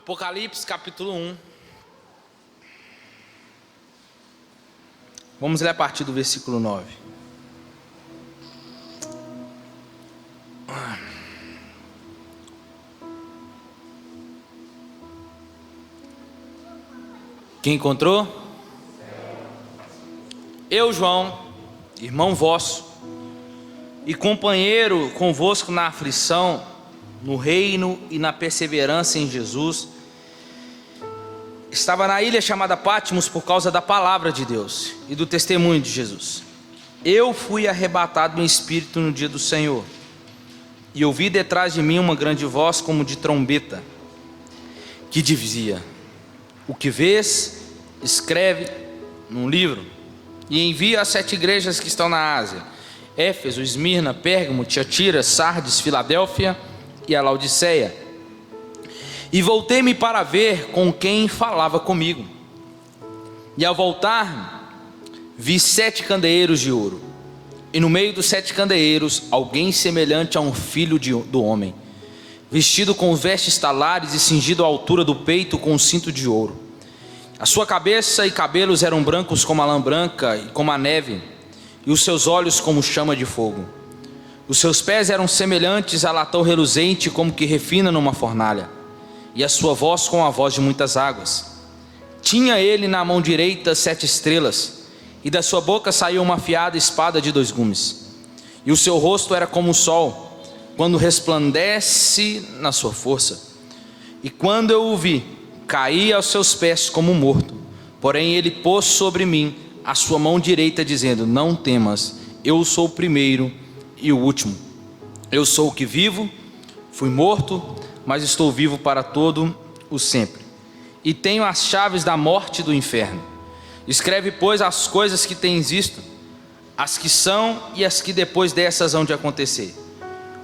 Apocalipse capítulo 1. Vamos ler a partir do versículo 9. Quem encontrou? Eu, João, irmão vosso, e companheiro convosco na aflição, no reino e na perseverança em Jesus, estava na ilha chamada Patmos por causa da palavra de Deus e do testemunho de Jesus. Eu fui arrebatado em espírito no dia do Senhor, e ouvi detrás de mim uma grande voz como de trombeta, que dizia: o que vês, escreve num livro, e envia às 7 igrejas que estão na Ásia: Éfeso, Esmirna, Pérgamo, Tiatira, Sardes, Filadélfia e a Laodiceia. E voltei-me para ver com quem falava comigo. E ao voltar, vi 7 candeeiros de ouro, e no meio dos 7 candeeiros alguém semelhante a um filho do homem, vestido com vestes talares e cingido à altura do peito com um cinto de ouro. A sua cabeça e cabelos eram brancos como a lã branca e como a neve, e os seus olhos como chama de fogo. Os seus pés eram semelhantes a latão reluzente, como que refina numa fornalha, e a sua voz como a voz de muitas águas. Tinha ele na mão direita 7 estrelas, e da sua boca saía uma afiada espada de 2 gumes. E o seu rosto era como o sol, quando resplandece na sua força. E quando eu o vi, caí aos seus pés como morto. Porém ele pôs sobre mim a sua mão direita, dizendo: não temas, eu sou o primeiro e o último. Eu sou o que vivo, fui morto, mas estou vivo para todo o sempre, e tenho as chaves da morte e do inferno. Escreve, pois, as coisas que tens visto, as que são e as que depois dessas hão de acontecer.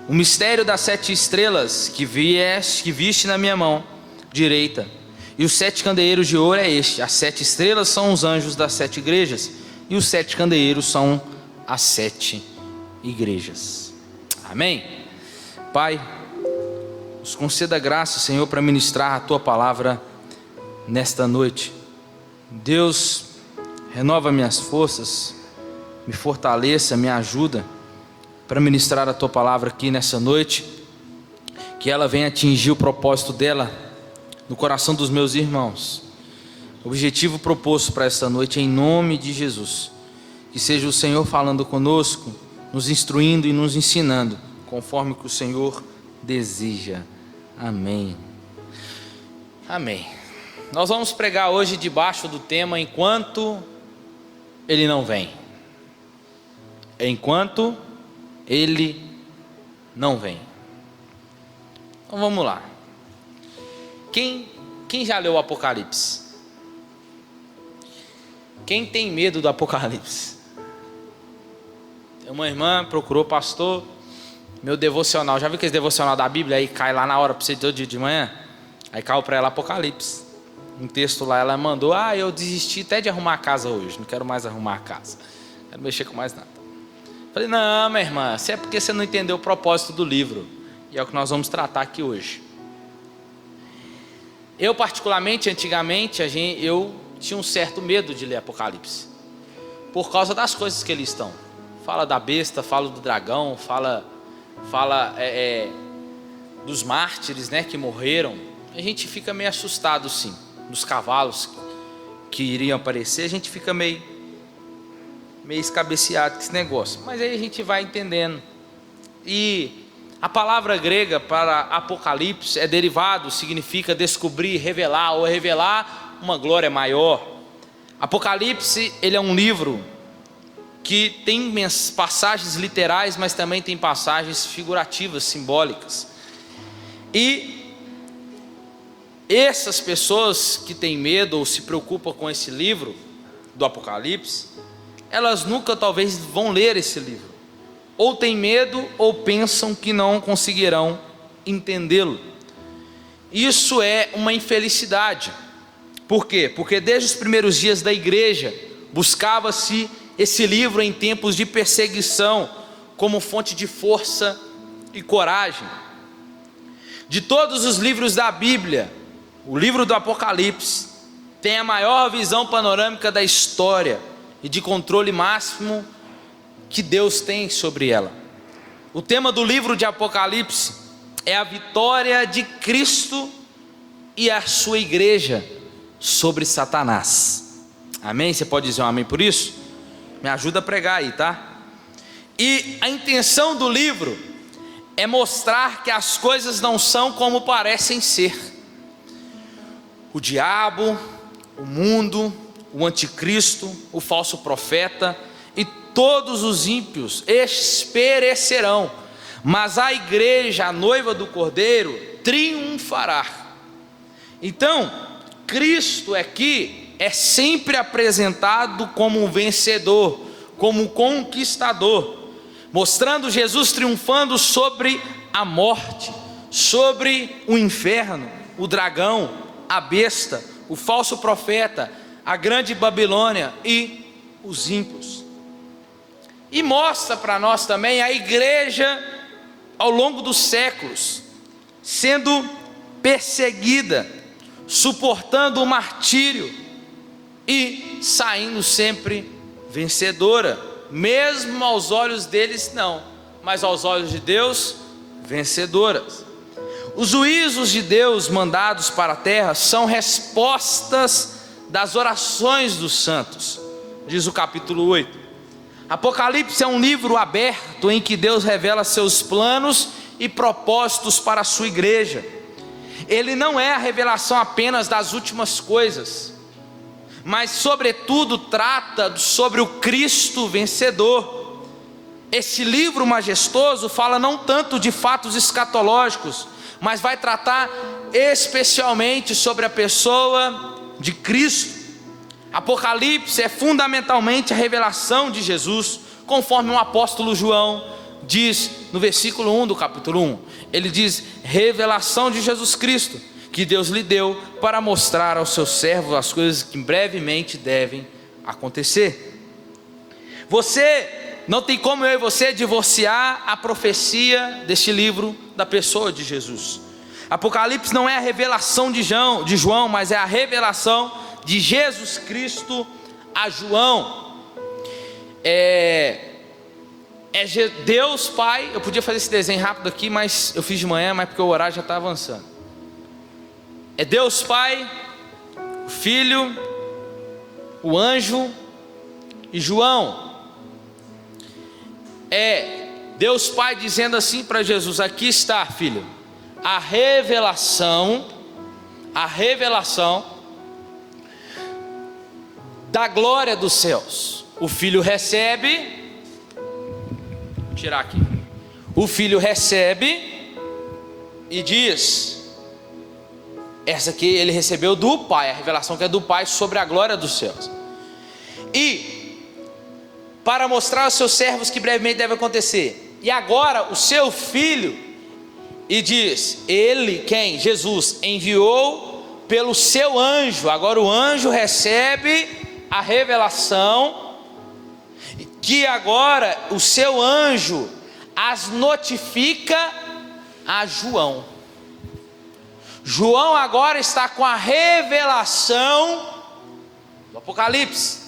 O mistério das 7 estrelas que viste na minha mão direita, e os 7 candeeiros de ouro é este: as 7 estrelas são os anjos das 7 igrejas, e os 7 candeeiros são as 7 igrejas. Amém? Pai, nos conceda graça, Senhor, para ministrar a Tua palavra nesta noite. Deus, renova minhas forças, me fortaleça, me ajuda para ministrar a Tua palavra aqui nessa noite, que ela venha atingir o propósito dela no coração dos meus irmãos. O objetivo proposto para esta noite é em nome de Jesus. Que seja o Senhor falando conosco, nos instruindo e nos ensinando, conforme que o Senhor deseja. Amém. Amém. Nós vamos pregar hoje debaixo do tema enquanto Ele não vem. Enquanto Ele não vem. Então vamos lá. Quem já leu o Apocalipse? Quem tem medo do Apocalipse? Uma irmã procurou: pastor, meu devocional, já viu aquele devocional da Bíblia, aí cai lá na hora para você todo dia de manhã? Aí caiu para ela Apocalipse, um texto lá, ela mandou: eu desisti até de arrumar a casa hoje, não quero mais arrumar a casa, não quero mexer com mais nada. Falei: não, minha irmã, isso é porque você não entendeu o propósito do livro, e é o que nós vamos tratar aqui hoje. Eu particularmente, antigamente, eu tinha um certo medo de ler Apocalipse, por causa das coisas que eles estão. Fala da besta, fala do dragão, fala dos mártires, né, que morreram. A gente fica meio assustado, sim, dos cavalos que iriam aparecer. A gente fica meio escabeceado com esse negócio, mas aí a gente vai entendendo. E a palavra grega para Apocalipse é derivado, significa descobrir, revelar, ou revelar uma glória maior. Apocalipse, ele é um livro que tem passagens literais, mas também tem passagens figurativas, simbólicas. E essas pessoas que têm medo ou se preocupam com esse livro do Apocalipse, elas nunca talvez vão ler esse livro, ou têm medo ou pensam que não conseguirão entendê-lo. Isso é uma infelicidade. Por quê? Porque desde os primeiros dias da igreja buscava-se esse livro em tempos de perseguição como fonte de força e coragem. De todos os livros da Bíblia, o livro do Apocalipse tem a maior visão panorâmica da história e de controle máximo que Deus tem sobre ela. O tema do livro de Apocalipse é a vitória de Cristo e a sua igreja sobre Satanás. Amém? Você pode dizer um amém por isso? Me ajuda a pregar aí, tá? E a intenção do livro é mostrar que as coisas não são como parecem ser. O diabo, o mundo, o anticristo, o falso profeta e todos os ímpios, estes perecerão, mas a igreja, a noiva do Cordeiro, triunfará. Então, Cristo aqui é sempre apresentado como um vencedor, como um conquistador, mostrando Jesus triunfando sobre a morte, sobre o inferno, o dragão, a besta, o falso profeta, a grande Babilônia e os ímpios. E mostra para nós também a igreja ao longo dos séculos sendo perseguida, suportando o martírio e saindo sempre vencedora, mesmo aos olhos deles não, mas aos olhos de Deus, vencedoras. Os juízos de Deus mandados para a terra são respostas das orações dos santos, diz o capítulo 8. Apocalipse é um livro aberto em que Deus revela seus planos e propósitos para a sua igreja. Ele não é a revelação apenas das últimas coisas, mas sobretudo trata sobre o Cristo vencedor. Esse livro majestoso fala não tanto de fatos escatológicos, mas vai tratar especialmente sobre a pessoa de Cristo. Apocalipse é fundamentalmente a revelação de Jesus, conforme o apóstolo João diz no versículo 1 do capítulo 1. Ele diz: revelação de Jesus Cristo, que Deus lhe deu para mostrar aos seus servos as coisas que brevemente devem acontecer. Você não tem como eu e você divorciar a profecia deste livro da pessoa de Jesus. Apocalipse não é a revelação de João, mas é a revelação de Jesus Cristo a João. Deus Pai. Eu podia fazer esse desenho rápido aqui, mas eu fiz de manhã, mas porque o horário já está avançando. É Deus Pai, o Filho, o anjo e João. É Deus Pai dizendo assim para Jesus: aqui está, filho, a revelação da glória dos céus. O filho recebe, vou tirar aqui. O filho recebe e diz: essa aqui ele recebeu do Pai, a revelação que é do Pai sobre a glória dos céus. E para mostrar aos seus servos que brevemente deve acontecer. E agora o seu filho, e diz, ele, quem? Jesus, enviou pelo seu anjo. Agora o anjo recebe a revelação, que agora o seu anjo as notifica a João. João agora está com a revelação do Apocalipse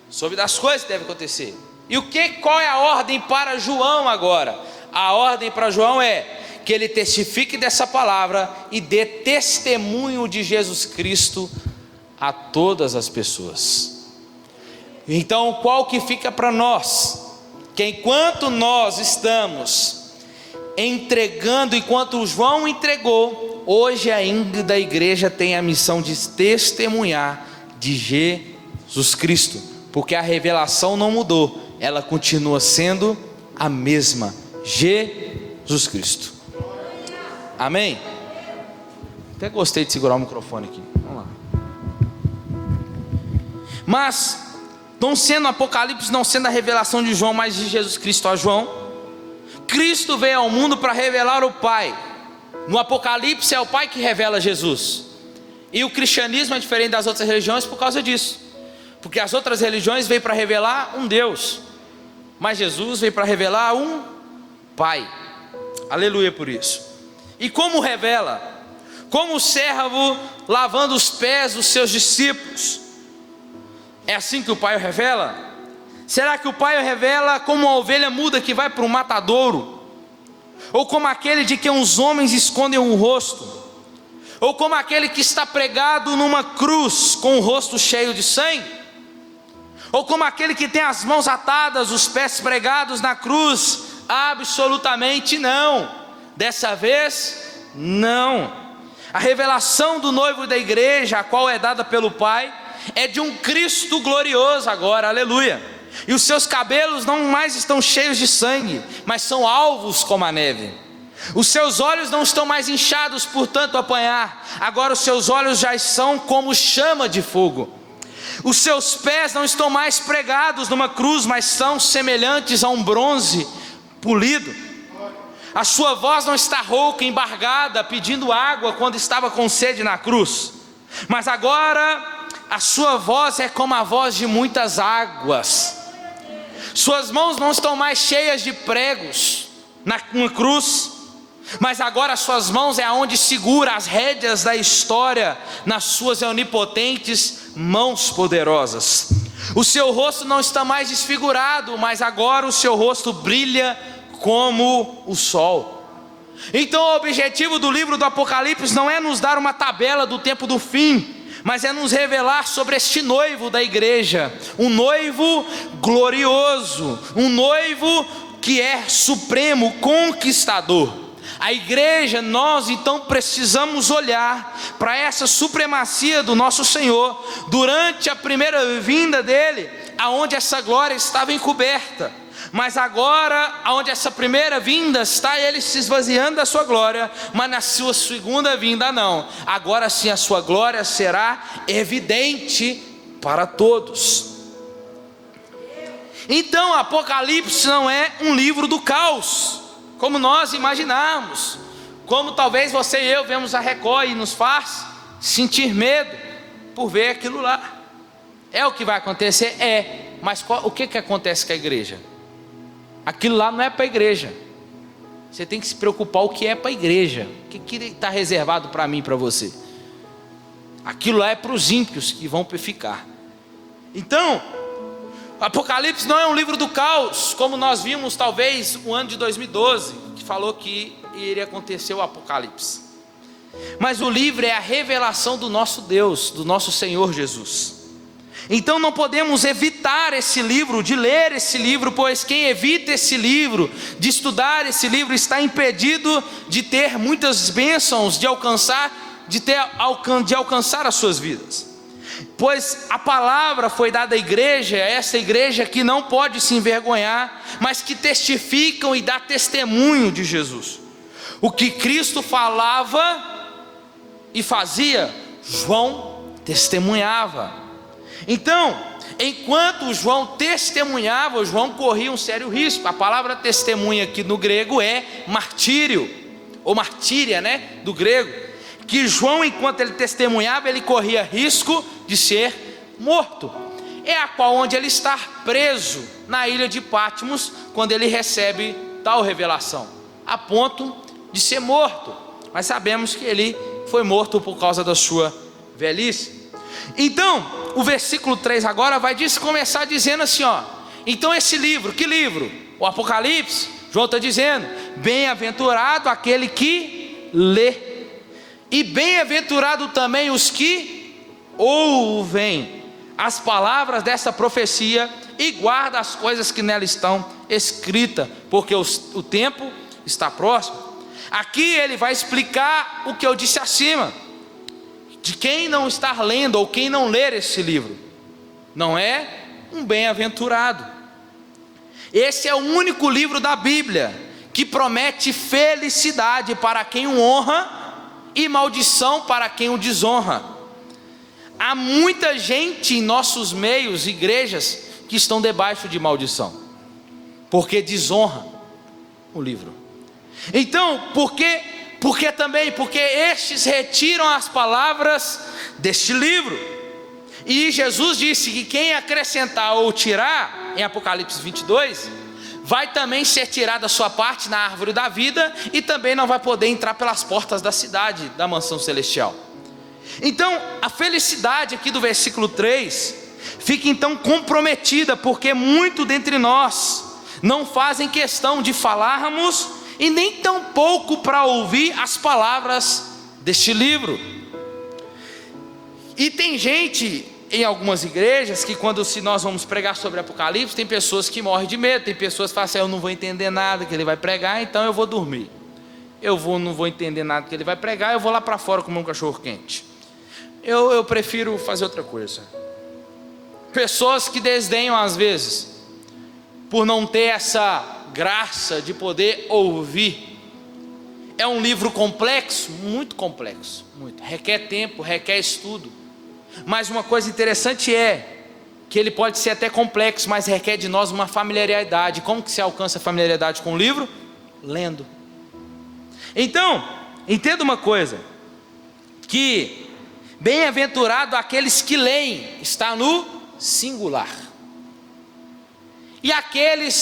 sobre das coisas que devem acontecer. E qual é a ordem para João agora? A ordem para João é que ele testifique dessa palavra e dê testemunho de Jesus Cristo a todas as pessoas. Então, qual que fica para nós? Que enquanto nós estamos entregando, enquanto João entregou, hoje ainda a igreja tem a missão de testemunhar de Jesus Cristo, porque a revelação não mudou, ela continua sendo a mesma, Jesus Cristo. Amém? Até gostei de segurar o microfone aqui. Vamos lá. Mas não sendo Apocalipse, não sendo a revelação de João, mas de Jesus Cristo a João, Cristo veio ao mundo para revelar o Pai. No Apocalipse é o Pai que revela Jesus. E o cristianismo é diferente das outras religiões por causa disso, porque as outras religiões veio para revelar um Deus, mas Jesus veio para revelar um Pai. Aleluia por isso. E como revela? como o servo lavando os pés dos seus discípulos. É assim que o Pai o revela? Será que o Pai o revela como uma ovelha muda que vai para um matadouro? Ou como aquele de quem os homens escondem o rosto? Ou como aquele que está pregado numa cruz com o rosto cheio de sangue? Ou como aquele que tem as mãos atadas, os pés pregados na cruz? Absolutamente não. Dessa vez, não. A revelação do noivo da igreja, a qual é dada pelo Pai, é de um Cristo glorioso agora, aleluia. E os seus cabelos não mais estão cheios de sangue, mas são alvos como a neve. Os seus olhos não estão mais inchados por tanto apanhar, agora os seus olhos já são como chama de fogo. Os seus pés não estão mais pregados numa cruz, mas são semelhantes a um bronze polido. A sua voz não está rouca, embargada, pedindo água quando estava com sede na cruz, mas agora a sua voz é como a voz de muitas águas. Suas mãos não estão mais cheias de pregos na cruz, mas agora as suas mãos é onde segura as rédeas da história, nas suas onipotentes mãos poderosas. O seu rosto não está mais desfigurado, mas agora o seu rosto brilha como o sol. Então o objetivo do livro do Apocalipse não é nos dar uma tabela do tempo do fim, mas é nos revelar sobre este noivo da igreja, um noivo glorioso, um noivo que é supremo, conquistador. A igreja, nós então precisamos olhar para essa supremacia do nosso Senhor durante a primeira vinda dele, aonde essa glória estava encoberta. Mas agora, aonde essa primeira vinda está ele se esvaziando da sua glória, mas na sua segunda vinda não. Agora sim a sua glória será evidente para todos. Então Apocalipse não é um livro do caos, como nós imaginamos, como talvez você e eu vemos a Record e nos faz sentir medo por ver aquilo lá. É o que vai acontecer? É, mas o que acontece com a igreja? Aquilo lá não é para a igreja. Você tem que se preocupar o que é para a igreja, o que está reservado para mim e para você. Aquilo lá é para os ímpios que vão ficar. Então, Apocalipse não é um livro do caos, como nós vimos talvez no ano de 2012, que falou que iria acontecer o Apocalipse. Mas o livro é a revelação do nosso Deus, do nosso Senhor Jesus. Então não podemos evitar esse livro, de ler esse livro, pois quem evita esse livro, de estudar esse livro, está impedido de ter muitas bênçãos, de alcançar as suas vidas. Pois a palavra foi dada à igreja, essa igreja que não pode se envergonhar, mas que testificam e dá testemunho de Jesus. O que Cristo falava e fazia, João testemunhava. Então, enquanto João testemunhava, João corria um sério risco. A palavra testemunha aqui no grego é martírio, ou martíria, do grego. Que João, enquanto ele testemunhava, ele corria risco de ser morto. É a qual onde ele está preso na ilha de Patmos, quando ele recebe tal revelação, a ponto de ser morto. Mas sabemos que ele foi morto por causa da sua velhice. Então, o versículo 3 agora vai começar dizendo assim, então esse livro, que livro? O Apocalipse. João está dizendo, bem-aventurado aquele que lê, e bem-aventurado também os que ouvem as palavras dessa profecia e guardam as coisas que nela estão escritas, porque o tempo está próximo. Aqui ele vai explicar o que eu disse acima, de quem não estar lendo ou quem não ler esse livro, não é um bem-aventurado. Esse é o único livro da Bíblia que promete felicidade para quem o honra e maldição para quem o desonra. Há muita gente em nossos meios, igrejas, que estão debaixo de maldição, porque desonra o livro. Então, porque estes retiram as palavras deste livro. E Jesus disse que quem acrescentar ou tirar, em Apocalipse 22, vai também ser tirada a sua parte na árvore da vida, e também não vai poder entrar pelas portas da cidade, da mansão celestial. Então, a felicidade aqui do versículo 3, fica então comprometida, porque muito dentre nós não fazem questão de falarmos, e nem tão pouco para ouvir as palavras deste livro. E tem gente em algumas igrejas que se nós vamos pregar sobre Apocalipse, tem pessoas que morrem de medo, tem pessoas que falam assim: eu não vou entender nada que ele vai pregar, então eu vou dormir. Não vou entender nada que ele vai pregar, eu vou lá para fora comer um cachorro quente. Eu prefiro fazer outra coisa. Pessoas que desdenham às vezes, por não ter essa graça de poder ouvir. É um livro complexo, muito complexo, muito. Requer tempo, requer estudo. Mas uma coisa interessante é que ele pode ser até complexo, mas requer de nós uma familiaridade. Como que se alcança a familiaridade com o livro? Lendo. Então, entenda uma coisa, que bem-aventurado aqueles que leem, está no singular. E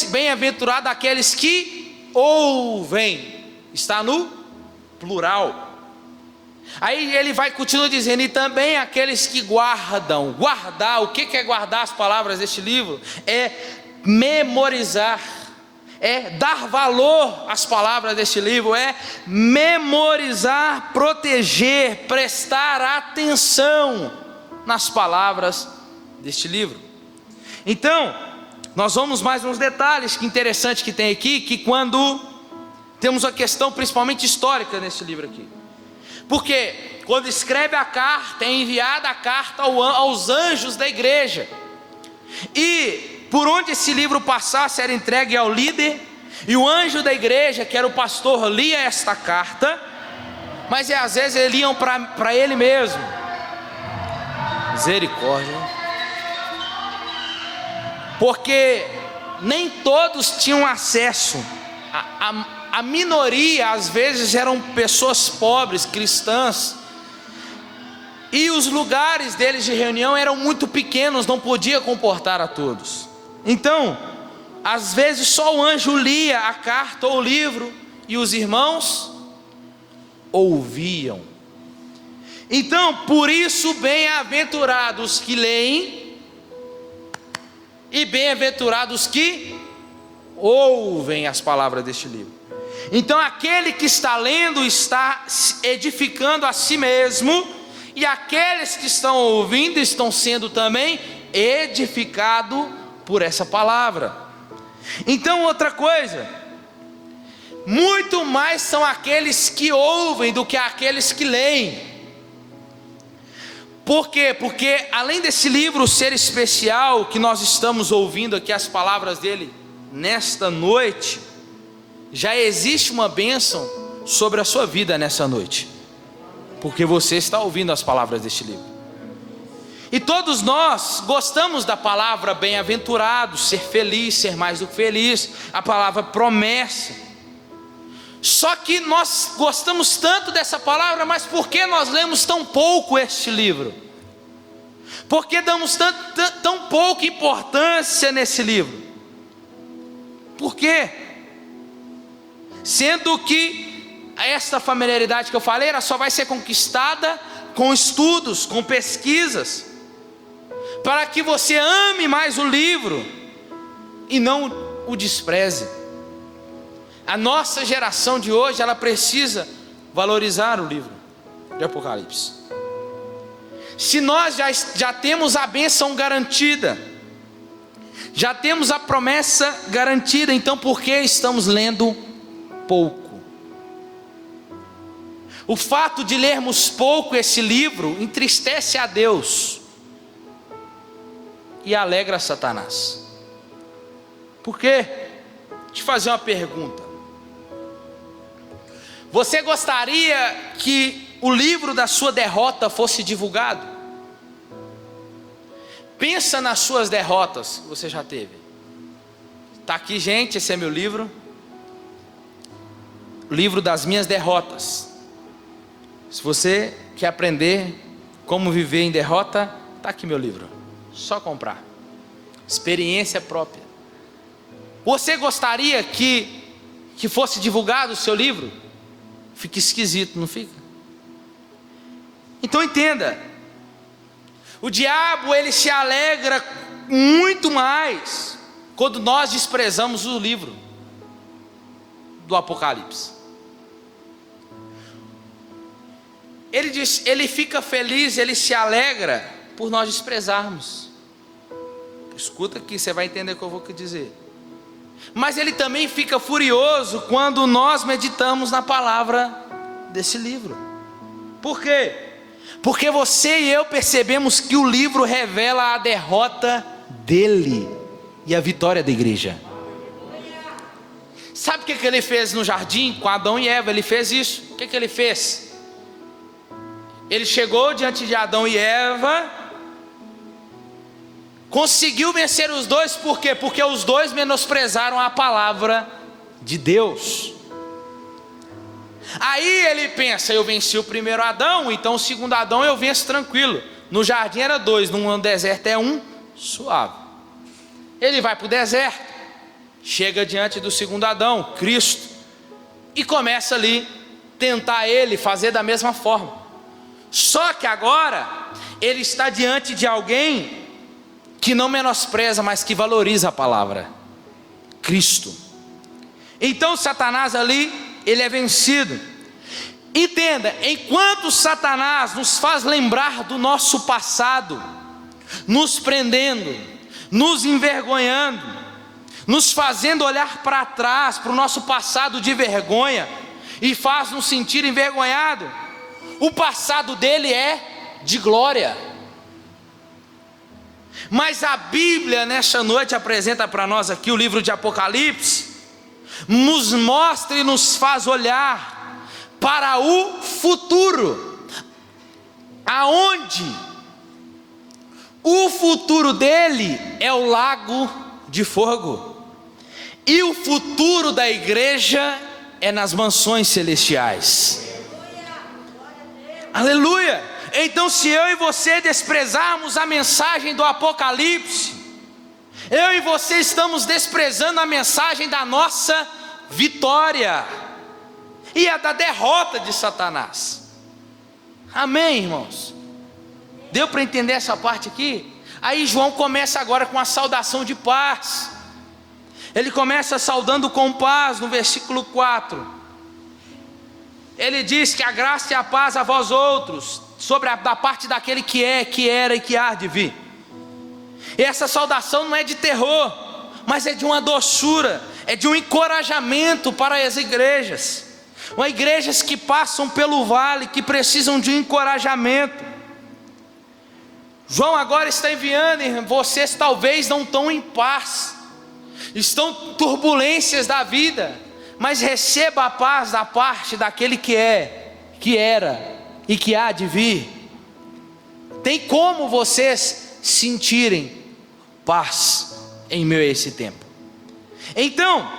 bem-aventurado aqueles que ouvem, está no plural. Aí ele vai continuar dizendo: e também aqueles que guardam. Guardar, o que é guardar as palavras deste livro? É memorizar, é dar valor às palavras deste livro, é memorizar, proteger, prestar atenção nas palavras deste livro. Então, nós vamos mais uns detalhes que interessante que tem aqui, que quando temos a questão principalmente histórica nesse livro aqui. Porque quando escreve a carta, é enviada a carta aos anjos da igreja. E por onde esse livro passasse era entregue ao líder, e o anjo da igreja, que era o pastor, lia esta carta, mas às vezes eles liam para ele mesmo. Misericórdia. Porque nem todos tinham acesso. A minoria às vezes eram pessoas pobres, cristãs, e os lugares deles de reunião eram muito pequenos, não podia comportar a todos. Então, às vezes só o anjo lia a carta ou o livro, e os irmãos ouviam. Então, por isso, bem-aventurados que leem, e bem-aventurados que ouvem as palavras deste livro. Então aquele que está lendo está edificando a si mesmo, e aqueles que estão ouvindo estão sendo também edificados por essa palavra. Então outra coisa, muito mais são aqueles que ouvem do que aqueles que leem. Por quê? Porque além desse livro ser especial, que nós estamos ouvindo aqui as palavras dele nesta noite, já existe uma bênção sobre a sua vida nessa noite, porque você está ouvindo as palavras deste livro. E todos nós gostamos da palavra bem-aventurado, ser feliz, ser mais do que feliz, a palavra promessa. Só que nós gostamos tanto dessa palavra, mas por que nós lemos tão pouco este livro? Por que damos tão pouca importância nesse livro? Por quê? Sendo que esta familiaridade que eu falei, ela só vai ser conquistada com estudos, com pesquisas, para que você ame mais o livro e não o despreze. A nossa geração de hoje, ela precisa valorizar o livro de Apocalipse. Se nós já temos a bênção garantida, já temos a promessa garantida, então por que estamos lendo pouco? O fato de lermos pouco esse livro entristece a Deus e alegra Satanás. Por quê? Deixa eu te fazer uma pergunta. Você gostaria que o livro da sua derrota fosse divulgado? Pensa nas suas derrotas que você já teve. Está aqui, gente, esse é meu livro. O livro das minhas derrotas. Se você quer aprender como viver em derrota, está aqui meu livro. Só comprar. Experiência própria. Você gostaria que fosse divulgado o seu livro? Fica esquisito, não fica? Então entenda, o diabo ele se alegra muito mais quando nós desprezamos o livro do Apocalipse. Ele fica feliz, ele se alegra por nós desprezarmos. Escuta aqui, você vai entender o que eu vou dizer. Mas ele também fica furioso quando nós meditamos na palavra desse livro. Por quê? Porque você e eu percebemos que o livro revela a derrota dele e a vitória da igreja. Sabe o que ele fez no jardim com Adão e Eva? Ele fez isso. O que ele fez? Ele chegou diante de Adão e Eva, conseguiu vencer os dois, por quê? Porque os dois menosprezaram a palavra de Deus. Aí ele pensa, eu venci o primeiro Adão, então o segundo Adão eu venço tranquilo. No jardim era 2, no deserto é 1, suave. Ele vai para o deserto, chega diante do segundo Adão, Cristo, e começa ali, tentar ele fazer da mesma forma. Só que agora, ele está diante de alguém que não menospreza, mas que valoriza a palavra, Cristo. Então Satanás ali, ele é vencido. Entenda, enquanto Satanás nos faz lembrar do nosso passado, nos prendendo, nos envergonhando, nos fazendo olhar para trás, para o nosso passado de vergonha, e faz nos sentir envergonhados, o passado dele é de glória. Mas a Bíblia nessa noite apresenta para nós aqui o livro de Apocalipse, nos mostra e nos faz olhar para o futuro, aonde o futuro dele é o lago de fogo, e o futuro da igreja é nas mansões celestiais. Aleluia! Então, se eu e você desprezarmos a mensagem do Apocalipse, eu e você estamos desprezando a mensagem da nossa vitória e a da derrota de Satanás. Amém, irmãos? Deu para entender essa parte aqui? Aí João começa agora com a saudação de paz. Ele começa saudando com paz no versículo 4. Ele diz que a graça e a paz a vós outros, da parte daquele que é, que era e que há de vir. E essa saudação não é de terror, mas é de uma doçura, é de um encorajamento para as igrejas. Igrejas que passam pelo vale, que precisam de um encorajamento. João agora está enviando, vocês talvez não estão em paz, estão turbulências da vida, mas receba a paz da parte daquele que é, que era e que há de vir. Tem como vocês sentirem paz em meio a esse tempo? Então,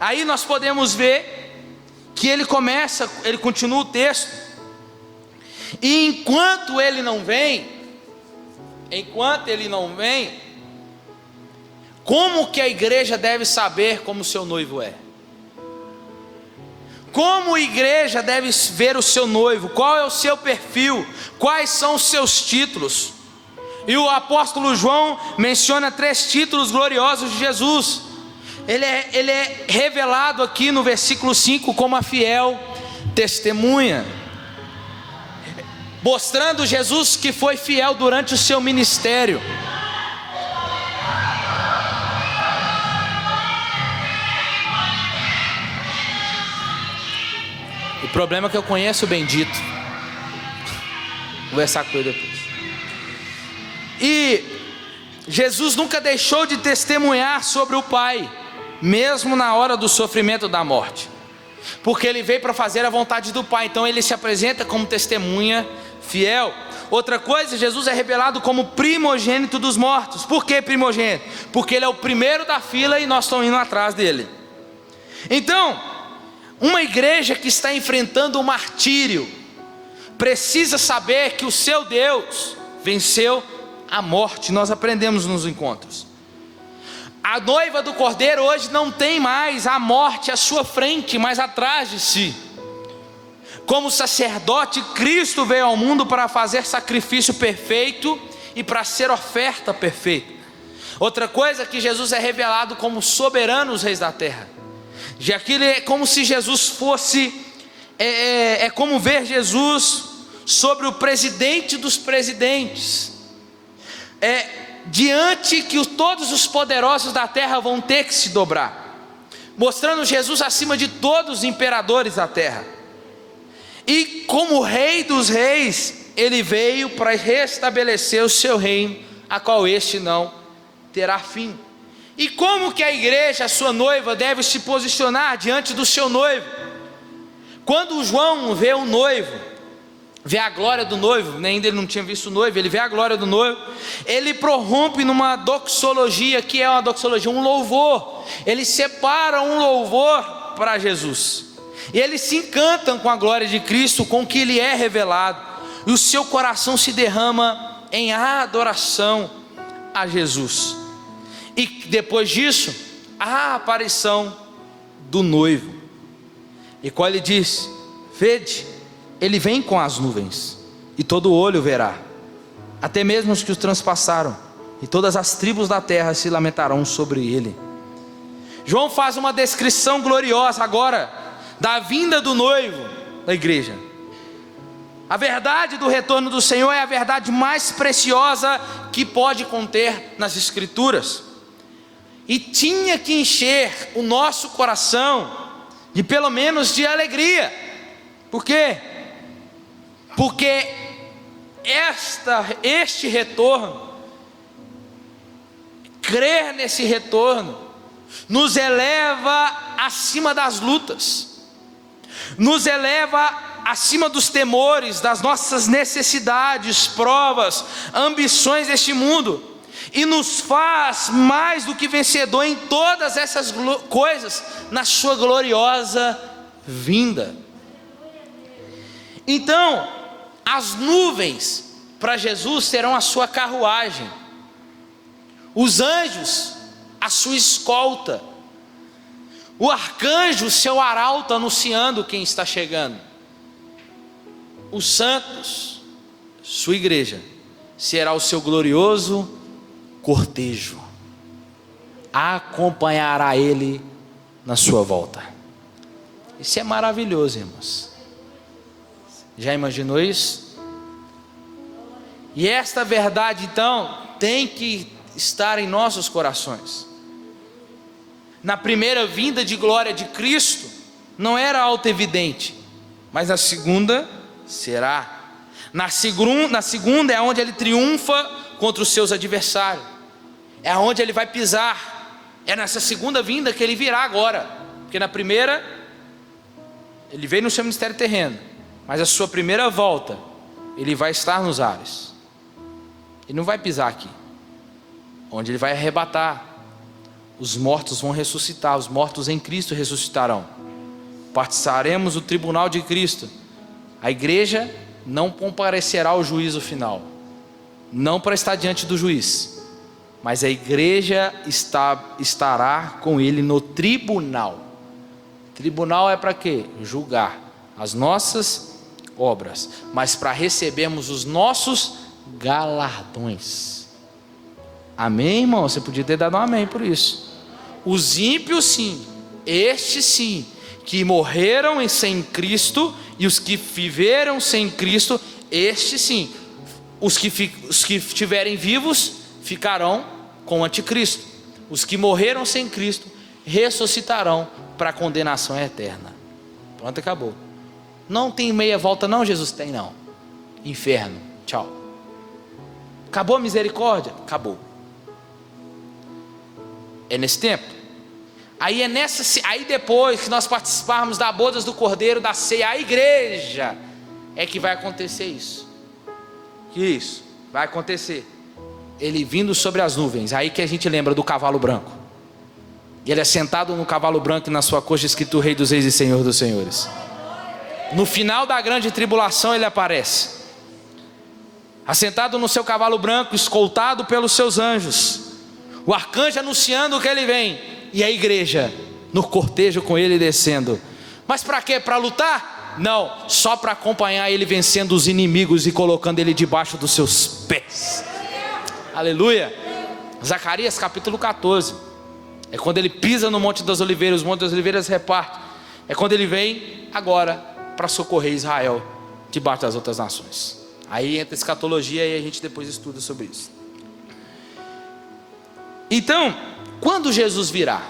aí nós podemos ver que ele continua o texto, e enquanto ele não vem, como que a igreja deve saber como seu noivo é? Como a igreja deve ver o seu noivo? Qual é o seu perfil? Quais são os seus títulos? E o apóstolo João menciona 3 títulos gloriosos de Jesus. Ele é revelado aqui no versículo 5 como a fiel testemunha, mostrando Jesus que foi fiel durante o seu ministério. O problema é que eu conheço o bendito. Vou conversar com ele depois. E Jesus nunca deixou de testemunhar sobre o Pai, mesmo na hora do sofrimento da morte, porque ele veio para fazer a vontade do Pai. Então ele se apresenta como testemunha fiel. Outra coisa, Jesus é revelado como primogênito dos mortos. Por que primogênito? Porque ele é o primeiro da fila e nós estamos indo atrás dele. Então, uma igreja que está enfrentando o martírio precisa saber que o seu Deus venceu a morte. Nós aprendemos nos encontros. A noiva do Cordeiro hoje não tem mais a morte à sua frente, mas atrás de si. Como sacerdote, Cristo veio ao mundo para fazer sacrifício perfeito e para ser oferta perfeita. Outra coisa é que Jesus é revelado como soberano dos reis da terra. Já que ele é como se Jesus fosse, é como ver Jesus sobre o presidente dos presidentes. Diante que todos os poderosos da terra vão ter que se dobrar, mostrando Jesus acima de todos os imperadores da terra. E como rei dos reis, ele veio para restabelecer o seu reino, a qual este não terá fim. E como que a igreja, a sua noiva, deve se posicionar diante do seu noivo? Quando João vê o noivo, vê a glória do noivo, ainda ele não tinha visto o noivo, ele vê a glória do noivo, ele prorrompe numa doxologia, que é uma doxologia, um louvor. Ele separa um louvor para Jesus, e eles se encantam com a glória de Cristo, com o que Ele é revelado, e o seu coração se derrama em adoração a Jesus. E depois disso, a aparição do noivo, e qual ele diz: vede, ele vem com as nuvens, e todo olho verá, até mesmo os que o transpassaram, e todas as tribos da terra se lamentarão sobre ele. João faz uma descrição gloriosa agora da vinda do noivo da igreja. A verdade do retorno do Senhor é a verdade mais preciosa que pode conter nas Escrituras, e tinha que encher o nosso coração de pelo menos de alegria. Por quê? Porque este retorno, crer nesse retorno, nos eleva acima das lutas, nos eleva acima dos temores, das nossas necessidades, provas, ambições deste mundo, e nos faz mais do que vencedor em todas essas coisas, na sua gloriosa vinda. Então, as nuvens para Jesus serão a sua carruagem, os anjos a sua escolta, o arcanjo o seu arauto anunciando quem está chegando. Os santos, sua igreja, será o seu glorioso cortejo, acompanhará ele na sua volta. Isso é maravilhoso, irmãos. Já imaginou isso? E esta verdade então tem que estar em nossos corações. Na primeira vinda de glória de Cristo não era auto-evidente, mas na segunda será. Na segunda é onde ele triunfa contra os seus adversários, é onde ele vai pisar. É nessa segunda vinda que ele virá agora, porque na primeira ele veio no seu ministério terreno, mas a sua primeira volta ele vai estar nos ares. Ele não vai pisar aqui, onde ele vai arrebatar. Os mortos vão ressuscitar, os mortos em Cristo ressuscitarão. Participaremos do tribunal de Cristo. A igreja não comparecerá ao juízo final, não para estar diante do juiz, mas a igreja estará com ele no tribunal. Tribunal é para quê? Julgar as nossas obras, mas para recebermos os nossos galardões. Amém, irmão? Você podia ter dado um amém por isso. Os ímpios sim, estes sim, que morreram sem Cristo, e os que viveram sem Cristo, estes sim, os que estiverem vivos ficarão com o anticristo. Os que morreram sem Cristo ressuscitarão para a condenação eterna. Pronto, acabou. Não tem meia volta não, Jesus? Tem não. Inferno, tchau. Acabou a misericórdia? Acabou. É nesse tempo. Aí aí depois que nós participarmos da bodas do Cordeiro, da ceia, a igreja, é que vai acontecer isso. Que isso vai acontecer. Ele vindo sobre as nuvens. Aí que a gente lembra do cavalo branco. Ele é sentado no cavalo branco e na sua coxa escrito Rei dos Reis e Senhor dos Senhores. No final da grande tribulação ele aparece, assentado no seu cavalo branco, escoltado pelos seus anjos. O arcanjo anunciando que ele vem, e a igreja no cortejo com ele descendo. Mas para quê? Para lutar? Não, só para acompanhar ele vencendo os inimigos e colocando ele debaixo dos seus pés. Aleluia. Zacarias capítulo 14. É quando ele pisa no Monte das Oliveiras, os Montes das Oliveiras repartem. É quando ele vem agora para socorrer Israel debaixo das outras nações. Aí entra a escatologia e a gente depois estuda sobre isso. Então, quando Jesus virá?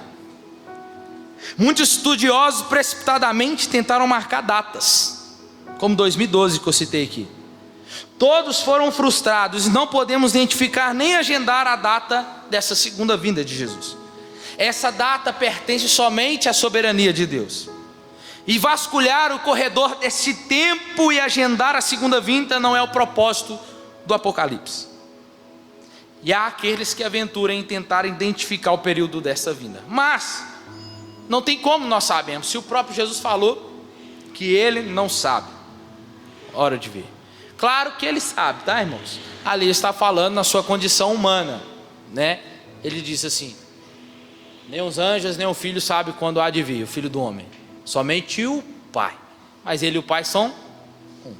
Muitos estudiosos precipitadamente tentaram marcar datas, como 2012 que eu citei aqui. Todos foram frustrados e não podemos identificar nem agendar a data dessa segunda vinda de Jesus. Essa data pertence somente à soberania de Deus. E vasculhar o corredor desse tempo e agendar a segunda vinda não é o propósito do Apocalipse. E há aqueles que aventuram em tentar identificar o período dessa vinda. Mas não tem como nós sabemos, se o próprio Jesus falou que ele não sabe. Hora de ver. Claro que ele sabe, tá, irmãos? Ali está falando na sua condição humana, né? Ele disse assim: nem os anjos, nem o filho sabe quando há de vir, o filho do homem. Somente o Pai. Mas ele e o Pai são um.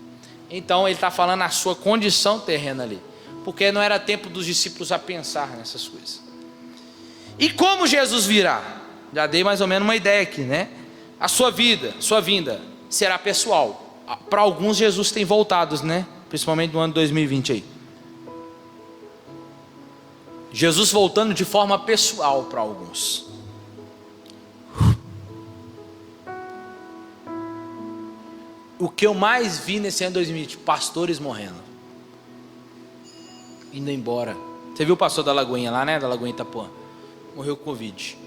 Então ele está falando na sua condição terrena ali, porque não era tempo dos discípulos a pensar nessas coisas. E como Jesus virá? Já dei mais ou menos uma ideia aqui, né? A sua vinda será pessoal. Para alguns Jesus tem voltado, né? Principalmente no ano 2020 aí. Jesus voltando de forma pessoal para alguns. O que eu mais vi nesse ano 2020, pastores morrendo, indo embora. Você viu o pastor da Lagoinha lá, né? Da Lagoinha Itapuã. Morreu com Covid.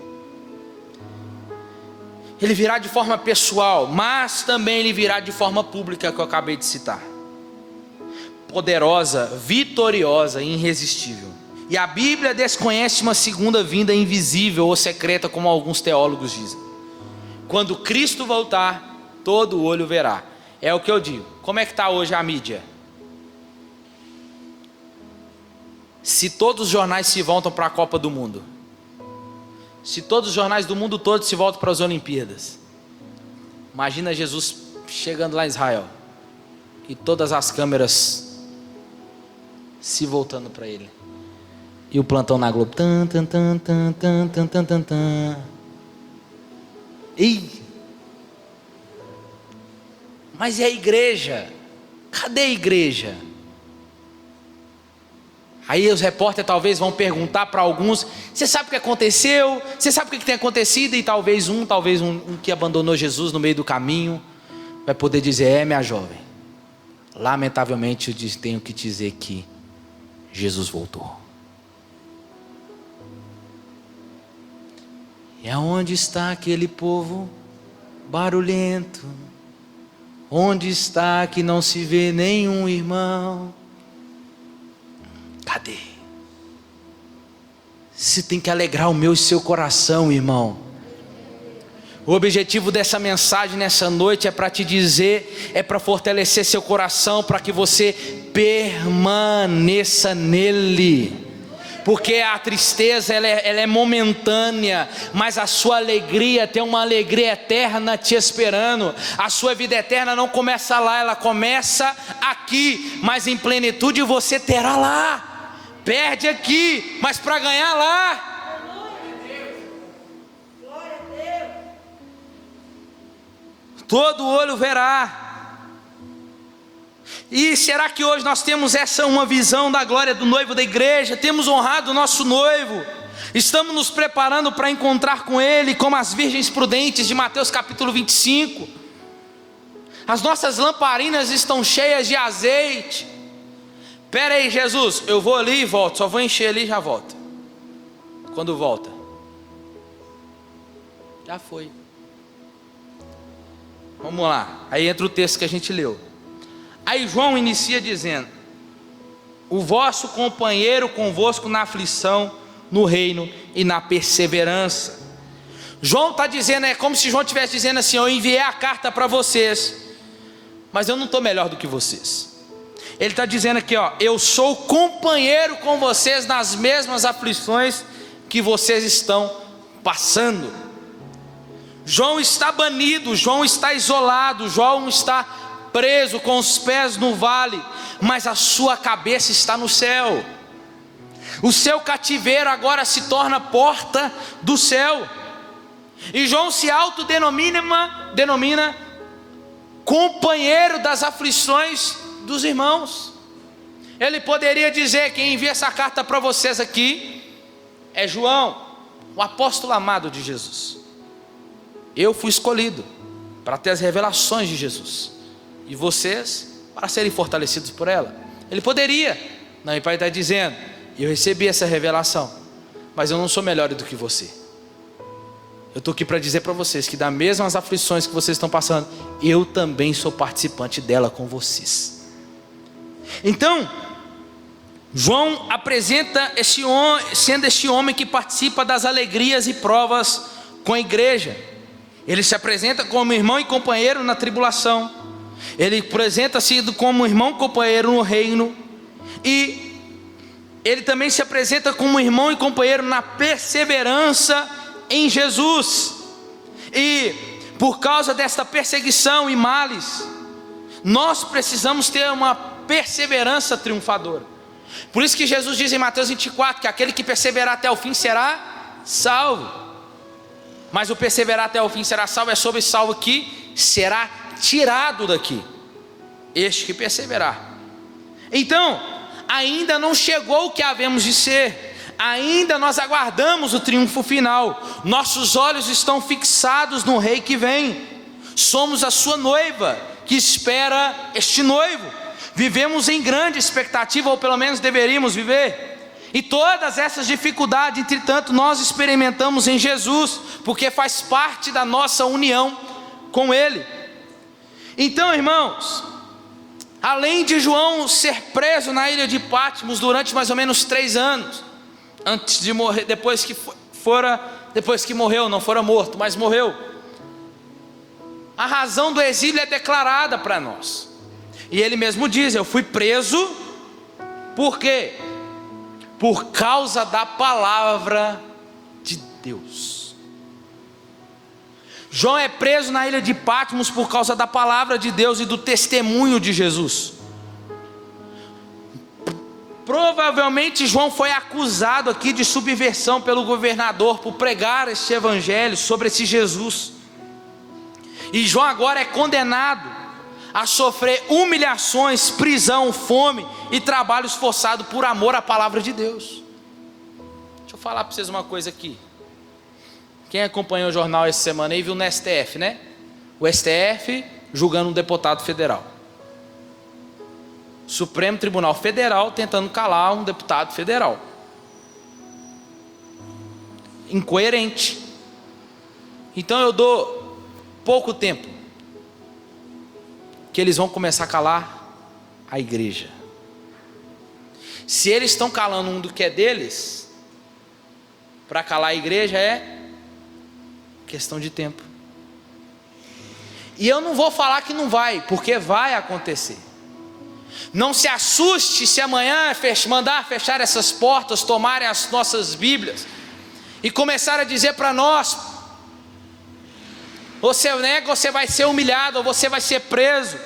Ele virá de forma pessoal, mas também ele virá de forma pública, que eu acabei de citar. Poderosa, vitoriosa e irresistível. E a Bíblia desconhece uma segunda vinda invisível ou secreta, como alguns teólogos dizem. Quando Cristo voltar, todo olho verá. É o que eu digo. Como é que está hoje a mídia? Se todos os jornais se voltam para a Copa do Mundo, se todos os jornais do mundo todo se voltam para as Olimpíadas, imagina Jesus chegando lá em Israel e todas as câmeras se voltando para ele, e o plantão na Globo, tan, tan, tan, tan, tan, tan, tan, tan, tan. Ih! Mas e a igreja? Cadê a igreja? Aí os repórteres talvez vão perguntar para alguns: você sabe o que aconteceu? Você sabe o que tem acontecido? E talvez um que abandonou Jesus no meio do caminho vai poder dizer: minha jovem, lamentavelmente eu tenho que dizer que Jesus voltou. E aonde está aquele povo barulhento? Onde está que não se vê nenhum irmão? Cadê? Você tem que alegrar o meu e seu coração, irmão. O objetivo dessa mensagem nessa noite é para te dizer, é para fortalecer seu coração, para que você permaneça nele. Porque a tristeza ela é momentânea, mas a sua alegria tem uma alegria eterna te esperando. A sua vida eterna não começa lá, ela começa aqui, mas em plenitude você terá lá. Perde aqui, mas para ganhar lá. Todo olho verá. E será que hoje nós temos uma visão da glória do noivo da igreja? Temos honrado o nosso noivo? Estamos nos preparando para encontrar com ele, como as virgens prudentes de Mateus capítulo 25? As nossas lamparinas estão cheias de azeite. Espera aí, Jesus, eu vou ali e volto, só vou encher ali e já volto. Quando volta? Já foi. Vamos lá, aí entra o texto que a gente leu. Aí João inicia dizendo: o vosso companheiro convosco na aflição, no reino e na perseverança. João está dizendo, é como se João estivesse dizendo assim: eu enviei a carta para vocês, mas eu não estou melhor do que vocês. Ele está dizendo aqui, ó, eu sou companheiro com vocês nas mesmas aflições, que vocês estão passando. João está banido, João está isolado, João está preso com os pés no vale, mas a sua cabeça está no céu. O seu cativeiro agora se torna porta do céu. E João se autodenomina companheiro das aflições dos irmãos. Ele poderia dizer: quem envia essa carta para vocês aqui é João, o apóstolo amado de Jesus. Eu fui escolhido para ter as revelações de Jesus, e vocês para serem fortalecidos por ela. Ele poderia, não, ele está dizendo: eu recebi essa revelação, mas eu não sou melhor do que você. Eu estou aqui para dizer para vocês que das mesmas aflições que vocês estão passando, eu também sou participante dela com vocês. Então, João apresenta sendo este homem que participa das alegrias e provas com a igreja. Ele se apresenta como irmão e companheiro na tribulação. Ele apresenta-se como irmão e companheiro no reino. E ele também se apresenta como irmão e companheiro na perseverança em Jesus. E por causa desta perseguição e males, nós precisamos ter uma perseverança triunfadora. Por isso que Jesus diz em Mateus 24 que aquele que perseverar até o fim será salvo. Mas o perseverar até o fim será salvo é sobre salvo que será tirado daqui, este que perseverar. Então, ainda não chegou o que havemos de ser, ainda nós aguardamos o triunfo final. Nossos olhos estão fixados no Rei que vem. Somos a sua noiva que espera este noivo. Vivemos em grande expectativa, ou pelo menos deveríamos viver. E todas essas dificuldades, entretanto, nós experimentamos em Jesus, porque faz parte da nossa união com Ele. Então, irmãos, além de João ser preso na ilha de Patmos durante mais ou menos 3 anos, antes de morrer, depois que morreu, não fora morto, mas morreu, a razão do exílio é declarada para nós. E ele mesmo diz: eu fui preso, por quê? Por causa da palavra de Deus. João é preso na ilha de Patmos por causa da palavra de Deus e do testemunho de Jesus. Provavelmente João foi acusado aqui de subversão pelo governador por pregar este evangelho sobre esse Jesus. E João agora é condenado a sofrer humilhações, prisão, fome e trabalhos forçados por amor à palavra de Deus. Deixa eu falar para vocês uma coisa aqui. Quem acompanhou o jornal essa semana aí viu no STF, né? O STF julgando um deputado federal. Supremo Tribunal Federal tentando calar um deputado federal. Incoerente. Então eu dou pouco tempo que eles vão começar a calar a igreja. Se eles estão calando um do que é deles, para calar a igreja é questão de tempo. E eu não vou falar que não vai, porque vai acontecer. Não se assuste se amanhã mandar fechar essas portas, tomarem as nossas Bíblias e começar a dizer para nós: você nega, você vai ser humilhado, ou você vai ser preso.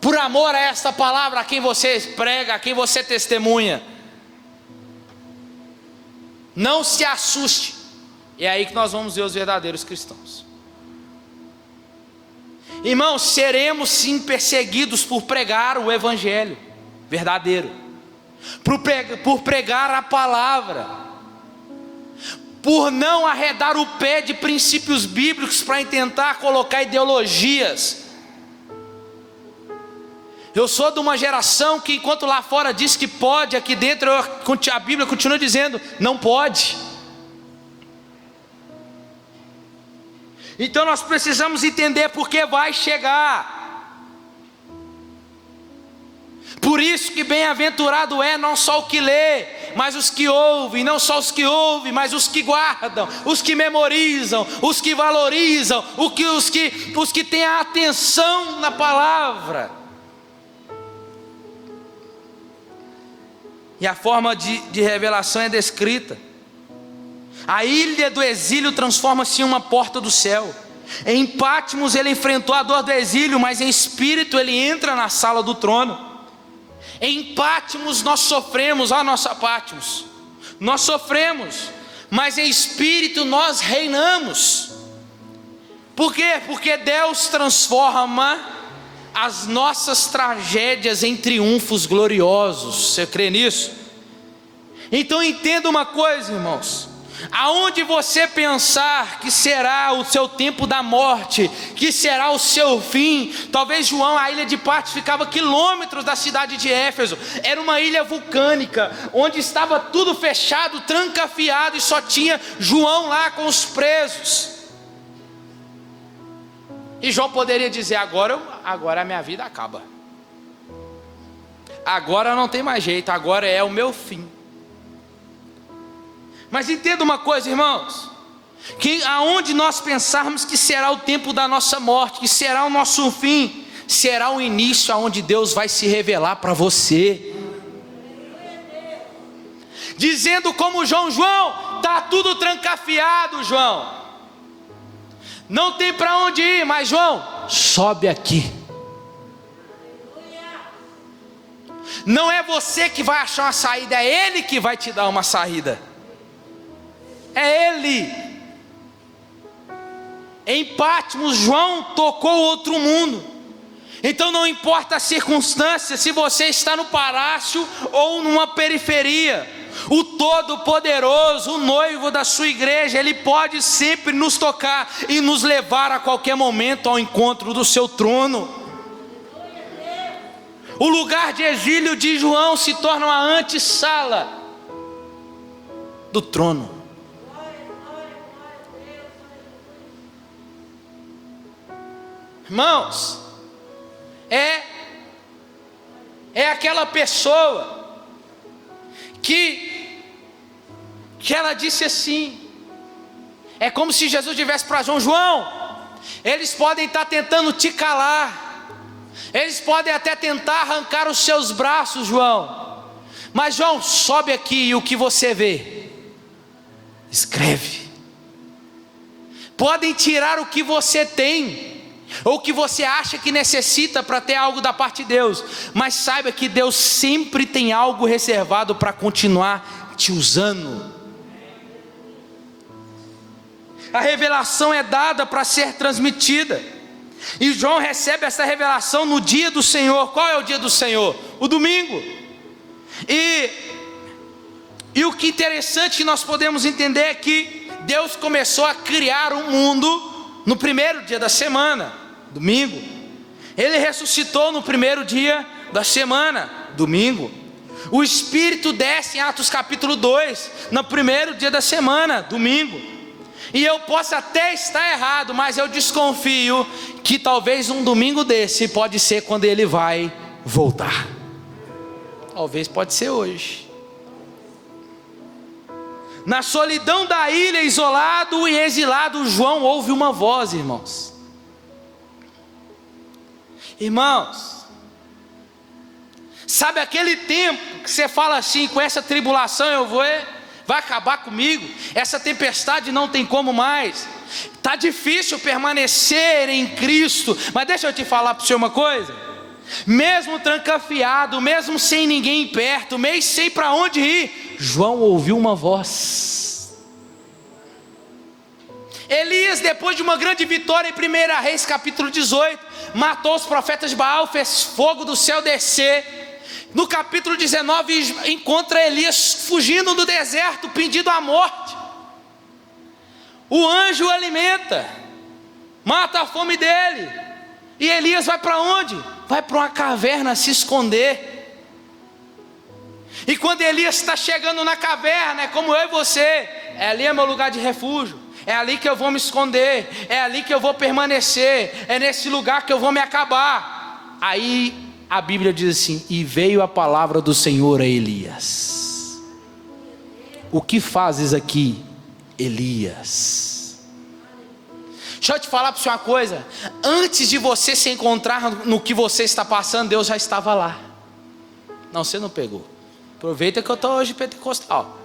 Por amor a esta palavra, a quem você prega, a quem você testemunha. Não se assuste. É aí que nós vamos ver os verdadeiros cristãos. Irmãos, seremos sim perseguidos por pregar o evangelho verdadeiro, por pregar a palavra, por não arredar o pé de princípios bíblicos para tentar colocar ideologias. Eu sou de uma geração que, enquanto lá fora diz que pode, aqui dentro a Bíblia continua dizendo não pode. Então nós precisamos entender porque vai chegar. Por isso que bem-aventurado é não só o que lê, mas os que ouvem, não só os que ouvem, mas os que guardam, os que memorizam, os que valorizam, os que têm a atenção na palavra. E a forma de revelação é descrita. A ilha do exílio transforma-se em uma porta do céu. Em Patmos ele enfrentou a dor do exílio, mas em espírito ele entra na sala do trono. Em Patmos nós sofremos, a nossa Patmos, nós sofremos, mas em espírito nós reinamos. Por quê? Porque Deus transforma as nossas tragédias em triunfos gloriosos. Você crê nisso? Então entenda uma coisa, irmãos: aonde você pensar que será o seu tempo da morte, que será o seu fim, talvez João, a ilha de Patmos ficava a quilômetros da cidade de Éfeso, era uma ilha vulcânica, onde estava tudo fechado, trancafiado, e só tinha João lá com os presos. E João poderia dizer: agora a minha vida acaba, agora não tem mais jeito, agora é o meu fim. Mas entenda uma coisa, irmãos, que aonde nós pensarmos que será o tempo da nossa morte, que será o nosso fim, será o início aonde Deus vai se revelar para você, dizendo como João: está tudo trancafiado, João, não tem para onde ir, mas João, sobe aqui. Não é você que vai achar uma saída, é Ele que vai te dar uma saída. É Ele. Em Patmos, João tocou outro mundo. Então não importa a circunstância, se você está no palácio ou numa periferia, o Todo-Poderoso, o noivo da sua igreja, Ele pode sempre nos tocar e nos levar a qualquer momento ao encontro do seu trono. O lugar de exílio de João se torna uma antessala do trono. Irmãos, é aquela pessoa que ela disse assim, é como se Jesus dissesse para João: eles podem estar tentando te calar, eles podem até tentar arrancar os seus braços, João, mas João, sobe aqui e o que você vê, escreve. Podem tirar o que você tem, ou que você acha que necessita para ter algo da parte de Deus, mas saiba que Deus sempre tem algo reservado para continuar te usando. A revelação é dada para ser transmitida, e João recebe essa revelação no dia do Senhor. Qual é o dia do Senhor? O domingo. E o que é interessante que nós podemos entender é que Deus começou a criar o mundo no primeiro dia da semana, domingo. Ele ressuscitou no primeiro dia da semana, domingo. O Espírito desce em Atos capítulo 2, no primeiro dia da semana, domingo. E eu posso até estar errado, mas eu desconfio que talvez um domingo desse pode ser quando Ele vai voltar. Talvez pode ser hoje. Na solidão da ilha, isolado e exilado, João ouve uma voz, irmãos. Irmãos, sabe aquele tempo que você fala assim: com essa tribulação vai acabar comigo, essa tempestade não tem como mais, está difícil permanecer em Cristo. Mas deixa eu te falar para você uma coisa: mesmo trancafiado, mesmo sem ninguém perto, mesmo sem para onde ir, João ouviu uma voz. Elias, depois de uma grande vitória em 1 Reis capítulo 18, matou os profetas de Baal, fez fogo do céu descer. No capítulo 19 encontra Elias fugindo do deserto, pedindo a morte. O anjo o alimenta, mata a fome dele, e Elias vai para onde? Vai para uma caverna se esconder. E quando Elias está chegando na caverna, é como eu e você: ali é meu lugar de refúgio, é ali que eu vou me esconder, é ali que eu vou permanecer, é nesse lugar que eu vou me acabar. Aí a Bíblia diz assim: e veio a palavra do Senhor a Elias: o que fazes aqui, Elias? Deixa eu te falar para você uma coisa: antes de você se encontrar no que você está passando, Deus já estava lá. Não, você não pegou. Aproveita que eu estou hoje pentecostal.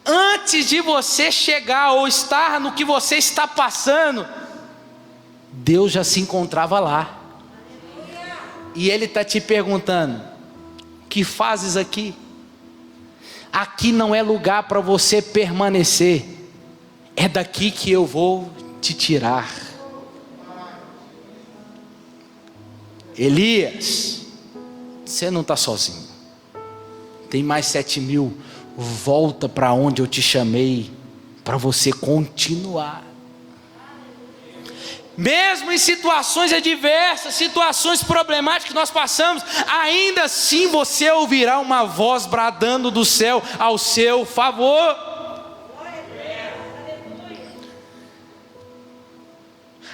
Antes de você chegar ou estar no que você está passando, Deus já se encontrava lá. E Ele está te perguntando: o que fazes aqui? Aqui não é lugar para você permanecer. É daqui que eu vou te tirar. Elias, você não está sozinho. Tem mais 7.000. Volta para onde eu te chamei, para você continuar. Mesmo em situações adversas, situações problemáticas que nós passamos, ainda assim você ouvirá uma voz bradando do céu ao seu favor.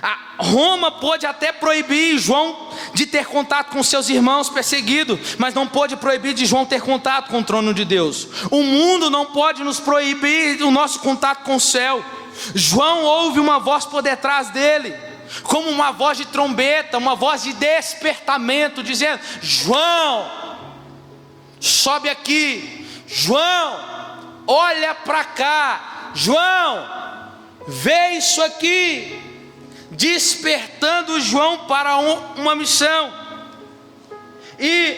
A Roma pôde até proibir João de ter contato com seus irmãos perseguidos, mas não pôde proibir de João ter contato com o trono de Deus. O mundo não pode nos proibir o nosso contato com o céu. João ouve uma voz por detrás dele, como uma voz de trombeta, uma voz de despertamento, dizendo: João, sobe aqui. João, olha para cá. João, vê isso aqui. Despertando João para uma missão. E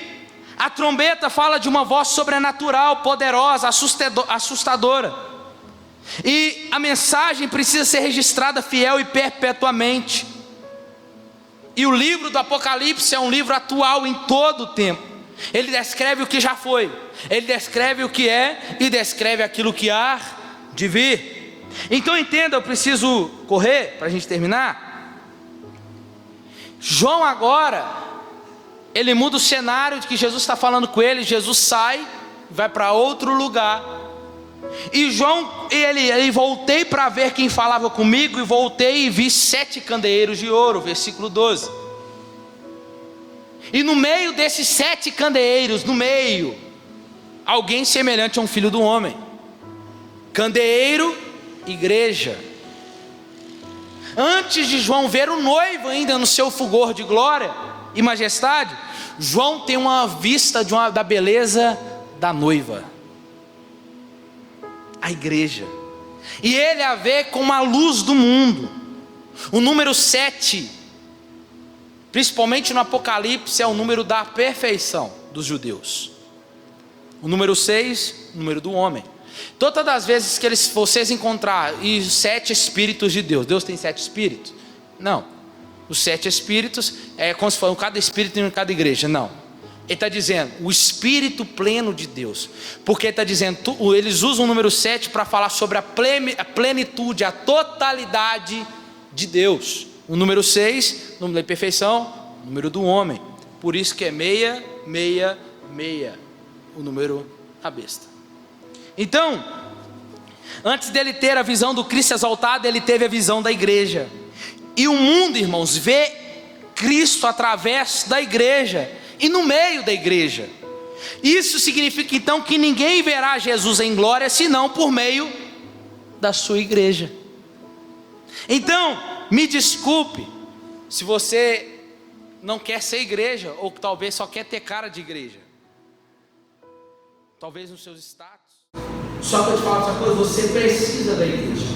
a trombeta fala de uma voz sobrenatural, poderosa, assustadora. E a mensagem precisa ser registrada fiel e perpetuamente. E o livro do Apocalipse é um livro atual em todo o tempo. Ele descreve o que já foi, ele descreve o que é e descreve aquilo que há de vir. Então entenda, eu preciso correr para a gente terminar. João agora, ele muda o cenário de que Jesus está falando com ele. Jesus sai, vai para outro lugar. E João, ele voltei para ver quem falava comigo, e voltei e vi 7 candeeiros de ouro, versículo 12. E no meio desses 7 candeeiros, no meio, alguém semelhante a um filho do homem. Candeeiro, igreja. Antes de João ver o noivo ainda no seu fulgor de glória e majestade, João tem uma vista da beleza da noiva, a igreja. E ele a vê como a luz do mundo. O número 7, principalmente no Apocalipse, é o número da perfeição dos judeus. O número 6, o número do homem. Todas as vezes que vocês encontrarem os 7 espíritos de Deus, Deus tem 7 espíritos? Não. Os 7 espíritos é como se fosse cada espírito em cada igreja. Não. Ele está dizendo o espírito pleno de Deus. Porque ele está dizendo, eles usam o número 7 para falar sobre a plenitude, a totalidade de Deus. O número 6, o número da perfeição, o número do homem. Por isso que é 666, o número da besta. Então, antes dele ter a visão do Cristo exaltado, ele teve a visão da igreja. E o mundo, irmãos, vê Cristo através da igreja e no meio da igreja. Isso significa então que ninguém verá Jesus em glória senão por meio da sua igreja. Então, me desculpe se você não quer ser igreja, ou talvez só quer ter cara de igreja, talvez nos seus status. Só que eu te falo essa coisa, você precisa da igreja.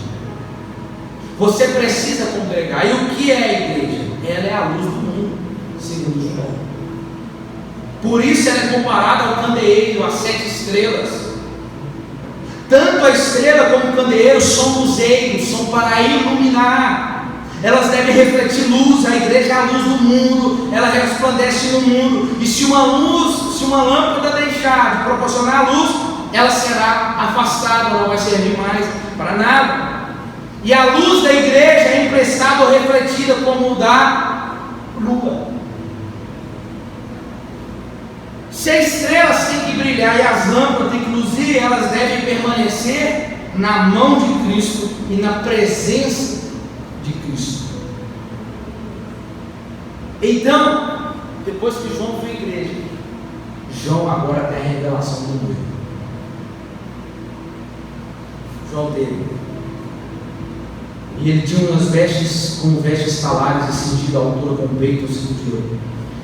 Você precisa congregar. E o que é a igreja? Ela é a luz do mundo, segundo João. Por isso ela é comparada ao candeeiro, às 7 estrelas. Tanto a estrela como o candeeiro são luzeiros, são para iluminar. Elas devem refletir luz. A igreja é a luz do mundo, ela resplandece no mundo. E se uma lâmpada deixar de proporcionar a luz, ela será afastada, não vai servir mais para nada. E a luz da igreja é emprestada ou refletida como o da lua. Se as estrelas têm que brilhar e as lâmpadas têm que luzir, elas devem permanecer na mão de Cristo e na presença de Cristo. Então, depois que João foi à igreja, João agora tem a revelação do noivo. João dele. E ele tinha umas vestes como vestes talares e cingido à altura com o peito cinto de ouro.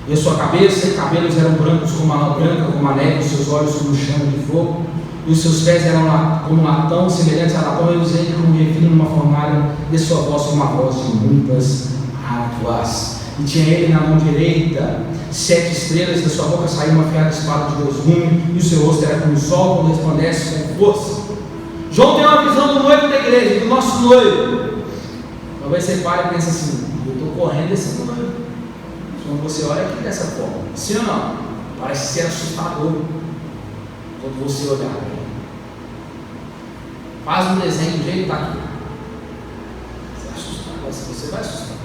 E a sua cabeça e cabelos eram brancos como a lã branca, como a neve, os seus olhos como chama de fogo, e os seus pés eram como latão, semelhantes a latão, e os ele como refino numa fornalha, e a sua voz como uma voz de muitas águas. E tinha ele na mão direita 7 estrelas, da sua boca saiu uma afiada espada de 2 gumes, e o seu rosto era como o sol quando resplandece com força. João tem uma visão do noivo da igreja, do nosso noivo. Talvez você pare e pense assim: eu estou correndo desse noivo. Quando você olha aqui dessa forma, sim ou não? Parece ser assustador quando você olhar. Faz um desenho do jeito que está aqui. Você vai assustar.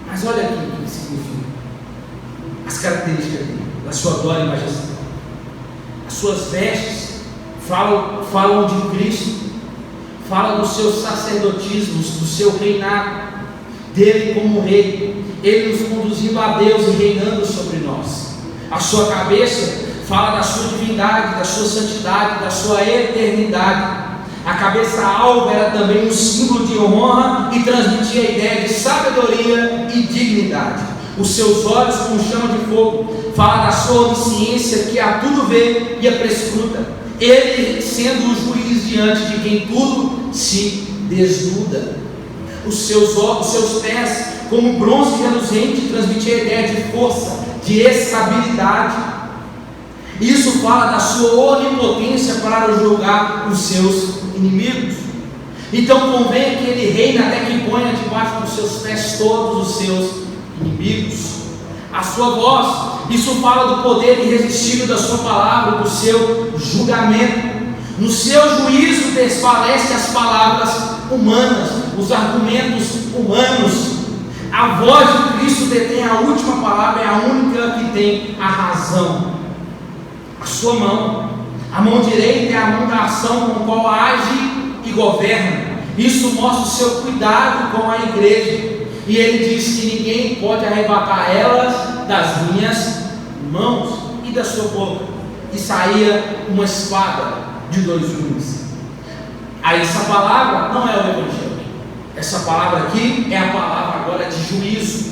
Mas olha aqui o que significa. As características dele, da sua glória e majestade. As suas vestes falam de Cristo, falam dos seus sacerdotismos, do seu reinado, dele como rei, ele nos conduzindo a Deus e reinando sobre nós. A sua cabeça fala da sua divindade, da sua santidade, da sua eternidade. A cabeça alva era também um símbolo de honra e transmitia a ideia de sabedoria e dignidade. Os seus olhos como chama de fogo fala da sua onisciência, que a tudo vê e a prescruta. Ele sendo o juiz diante de quem tudo se desnuda. Os seus pés como bronze reluzente transmitia a ideia de força, de estabilidade. Isso fala da sua onipotência para julgar os seus inimigos. Então convém que ele reine até que ponha debaixo dos seus pés todos os seus inimigos. A sua voz, isso fala do poder irresistível da sua palavra, do seu julgamento. No seu juízo desfalece as palavras humanas, os argumentos humanos. A voz de Cristo detém a última palavra, é a única que tem a razão. A sua mão, a mão direita é a mão da ação com a qual age e governa. Isso mostra o seu cuidado com a igreja. E ele diz que ninguém pode arrebatar elas das minhas mãos e da sua boca. E saía uma espada de 2 gumes. Aí essa palavra não é o Evangelho. Essa palavra aqui é a palavra agora de juízo.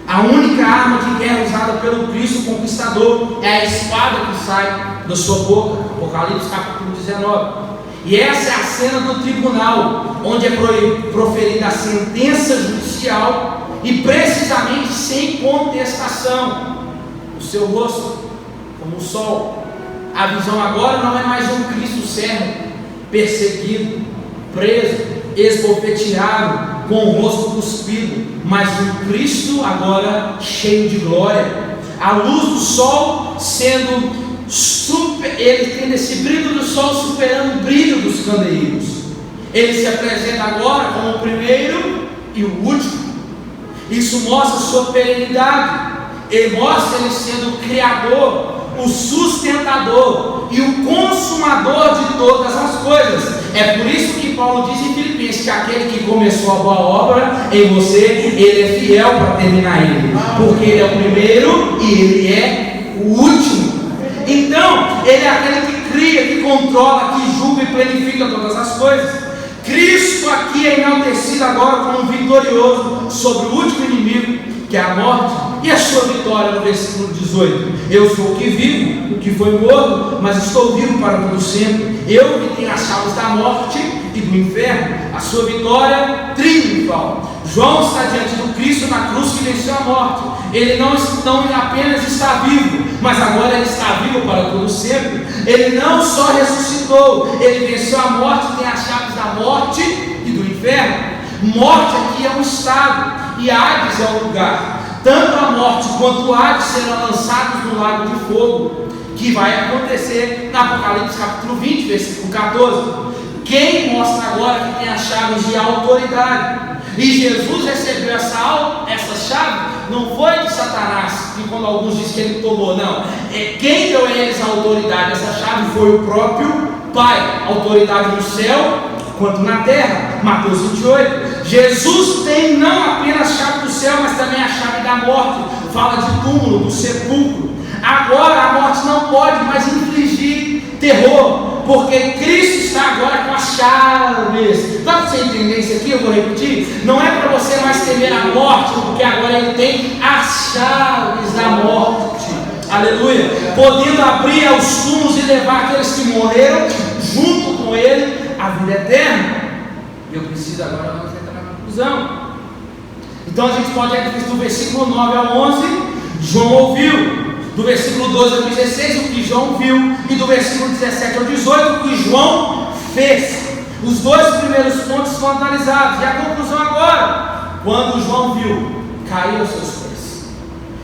A única arma de guerra usada pelo Cristo conquistador é a espada que sai da sua boca. Apocalipse capítulo 19. E essa é a cena do tribunal, onde é proferida a sentença judicial e precisamente sem contestação. O seu rosto como o sol. A visão agora não é mais um Cristo servo, perseguido, preso, esbofeteado, com o rosto cuspido, mas um Cristo agora cheio de glória. A luz do sol sendo ele tem esse brilho do sol superando o brilho dos candeeiros. Ele se apresenta agora como o primeiro e o último. Isso mostra sua perenidade. Ele mostra ele sendo o criador, o sustentador e o consumador de todas as coisas. É por isso que Paulo diz em Filipenses que aquele que começou a boa obra em você, ele é fiel para terminar ele, porque ele é o primeiro e ele é o último. Então, ele é aquele que cria, que controla, que julga e planifica todas as coisas. Cristo aqui é enaltecido agora como vitorioso sobre o último inimigo, que é a morte, e a sua vitória no versículo 18. Eu sou o que vivo, o que foi morto, mas estou vivo para todo sempre. Eu que tenho as chaves da morte e do inferno, a sua vitória triunfal. João está diante do Cristo na cruz que venceu a morte. Ele não apenas está vivo, mas agora ele está vivo para todo sempre. Ele não só ressuscitou, ele venceu a morte, tem as chaves da morte e do inferno. Morte aqui é um estado e Hades é um lugar. Tanto a morte quanto o Hades serão lançados no lago de fogo, que vai acontecer na Apocalipse capítulo 20, versículo 14. Quem mostra agora que tem as chaves de autoridade? E Jesus recebeu essa chave, não foi de Satanás, que quando alguns dizem que ele tomou, não. Quem deu a eles a autoridade? Essa chave foi o próprio Pai, autoridade no céu quanto na terra. Mateus 28. Jesus tem não apenas a chave do céu, mas também a chave da morte. Fala de túmulo, do sepulcro. Agora a morte não pode mais infligir terror, porque Cristo está agora com as chaves. Dá para você entender isso aqui? Eu vou repetir. aqui não é para você mais temer a morte, porque agora ele tem as chaves da morte, aleluia, podendo abrir aos túmulos e levar aqueles que morreram junto com ele a vida eterna. E eu preciso agora vamos entrar na conclusão. Então a gente pode ir do versículo 9 ao 11, João ouviu. Do versículo 12 ao 16, o que João viu. E do versículo 17 ao 18, o que João fez. Os dois primeiros pontos foram analisados. E a conclusão agora: quando João viu, caiu aos seus pés.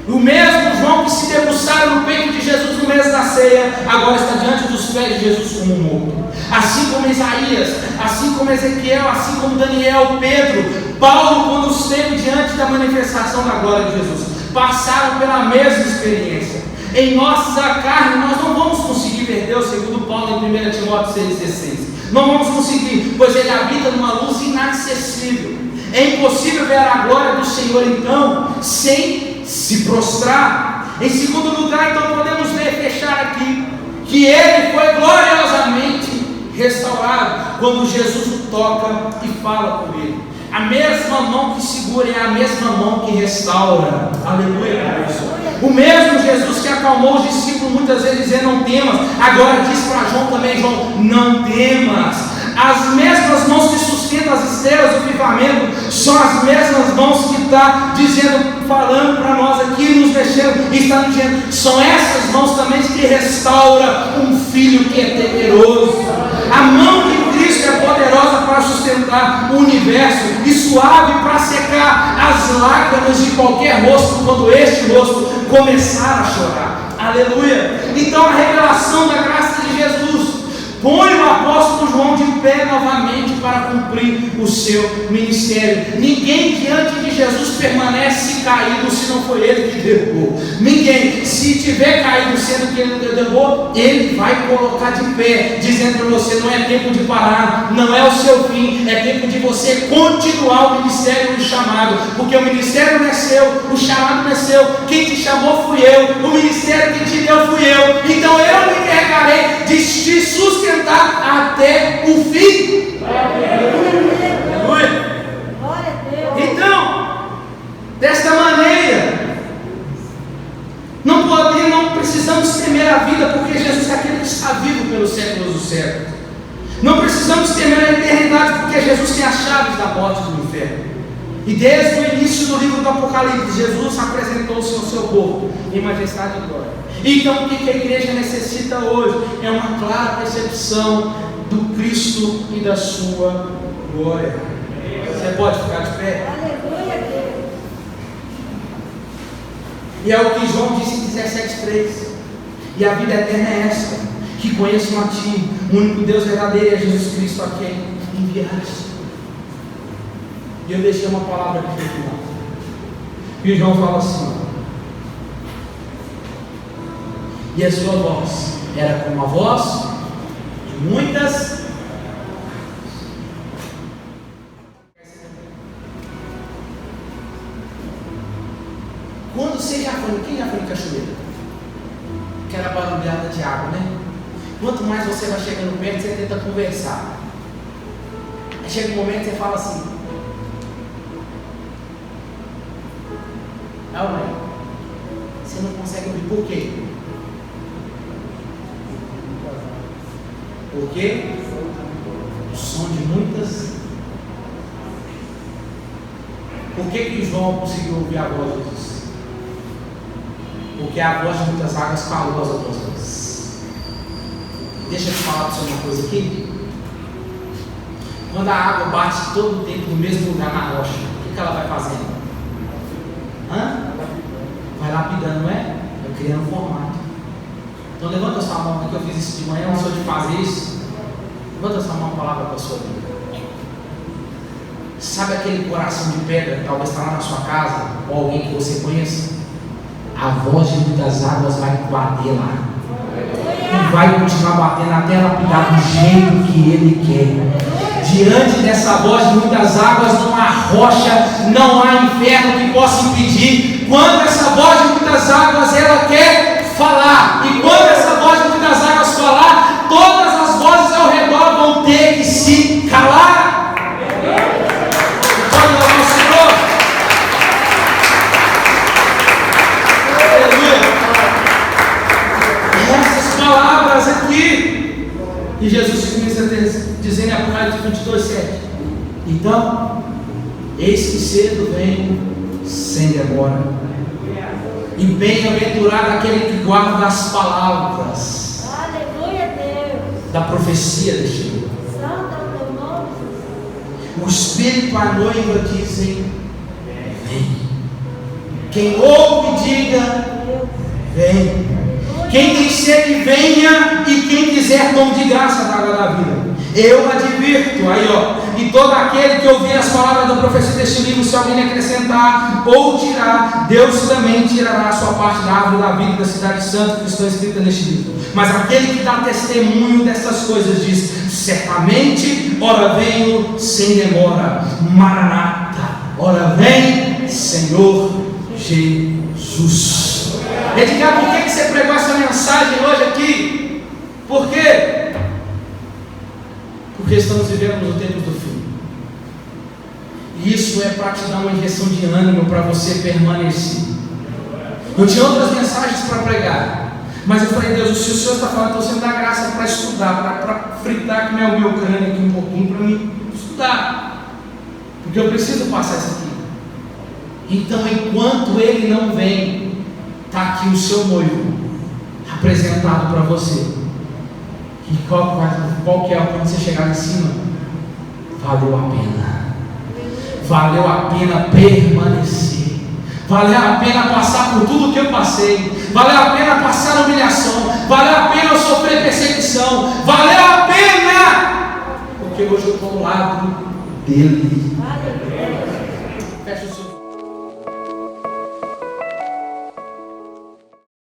O mesmo João que se debruçara no peito de Jesus no mês da ceia, agora está diante dos pés de Jesus como um morto. Assim como Isaías, assim como Ezequiel, assim como Daniel, Pedro, Paulo, quando esteve diante da manifestação da glória de Jesus, passaram pela mesma experiência. Em nossa carne nós não vamos conseguir ver Deus, segundo Paulo em 1 Timóteo 6,16. Não vamos conseguir, pois ele habita numa luz inacessível. É impossível ver a glória do Senhor então sem se prostrar. Em segundo lugar, então podemos ver, fechar aqui, que ele foi gloriosamente restaurado quando Jesus o toca e fala com ele. A mesma mão que segura é a mesma mão que restaura. Aleluia. O mesmo Jesus que acalmou os discípulos muitas vezes dizendo não temas, agora diz para João também: João, não temas. As mesmas mãos que sustentam as estrelas do firmamento são as mesmas mãos que está dizendo, falando para nós aqui, nos mexendo, e está dizendo, são essas mãos também que restauram um filho que é temeroso. A mão de Cristo é poderosa para sustentar o universo e suave para secar as lágrimas de qualquer rosto quando este rosto começar a chorar. Aleluia. Então a revelação da graça de Jesus põe o apóstolo João de pé novamente para cumprir o seu ministério. Ninguém diante de Jesus permanece caído se não foi ele que derrubou. Ninguém, se tiver caído sendo que ele derrubou, ele vai colocar de pé, dizendo para você: não é tempo de parar, não é o seu fim, é tempo de você continuar o ministério e o chamado, porque o ministério não é seu, o chamado não é seu, quem te chamou fui eu, o ministério que te deu fui eu, então eu me encarregarei de te sustentar até o fim. Aleluia. Então, desta maneira, não precisamos temer a vida, porque Jesus é aquele que está vivo pelos séculos dos séculos. Não precisamos temer a eternidade, porque Jesus tem as chaves da morte e do inferno. E desde o início do livro do Apocalipse, Jesus apresentou-se ao seu povo em majestade e glória. Então o que a igreja necessita hoje é uma clara percepção do Cristo e da sua glória. Você pode ficar de pé? E é o que João disse em 17,3. E a vida eterna é esta: que conheçam a Ti, o único Deus verdadeiro, é Jesus Cristo, a quem enviaste. E eu deixei uma palavra aqui no final. E João fala assim: e a sua voz era como a voz de muitas. Quando você já foi, quem já foi em cachoeira? Aquela barulhada de água, né? Quanto mais você vai chegando perto, você tenta conversar. Aí chega um momento que você fala assim: não, mãe, você não consegue ouvir. Por quê? Porque o som de muitas. Por que João conseguiu ouvir a voz de Jesus? Porque a voz de muitas águas calou as outras vozes. Deixa eu te falar para você uma coisa aqui. Quando a água bate todo o tempo no mesmo lugar na rocha, o que ela vai fazendo? Vai lapidando, não é? Vai criando formato. Então levanta sua mão, que eu fiz isso de manhã, eu sou de fazer isso. Levanta sua mão, uma palavra para a sua vida. Sabe aquele coração de pedra que talvez está lá na sua casa, ou alguém que você conheça? A voz de muitas águas vai bater lá. E vai continuar batendo até lapidar do jeito que Ele quer. Diante dessa voz de muitas águas não há rocha, não há inferno que possa impedir. Quando essa voz de muitas águas ela quer falar, e quando essa voz de muitas águas falar, todas as vozes ao redor vão ter que se calar. Pode 22:7. Então, eis que cedo venho sem demora, e bem-aventurado aquele que guarda as palavras, Aleluia, Deus. da profecia deste livro. Santo é o teu nome, Jesus. O Espírito e a noiva dizem: vem. Quem ouve, diga: vem. Quem tem sede, venha, e quem quiser, tome de graça da água da vida. Eu advirto, aí ó, e todo aquele que ouvir as palavras da profecia deste livro, se alguém acrescentar ou tirar, Deus também tirará a sua parte da árvore da vida da cidade santa que estão escritas neste livro. Mas aquele que dá testemunho dessas coisas diz: certamente, ora venho sem demora. Maranata, ora vem, Senhor Jesus. Edgar, por que você pregou essa mensagem hoje aqui? Por quê? Porque estamos vivendo no tempo do fim. E isso é para te dar uma injeção de ânimo para você permanecer. Eu tinha outras mensagens para pregar, mas eu falei: Deus, se o Senhor está falando, então você me dá graça para estudar, para fritar aqui meu crânio aqui um pouquinho, para mim estudar, porque eu preciso passar isso aqui. Então, enquanto Ele não vem, está aqui o seu noivo apresentado para você. E qual que é quando você chegar em cima? Valeu a pena. Valeu a pena permanecer. Valeu a pena passar por tudo que eu passei. Valeu a pena passar a humilhação. Valeu a pena eu sofrer perseguição. Valeu a pena, porque hoje eu estou ao lado dele.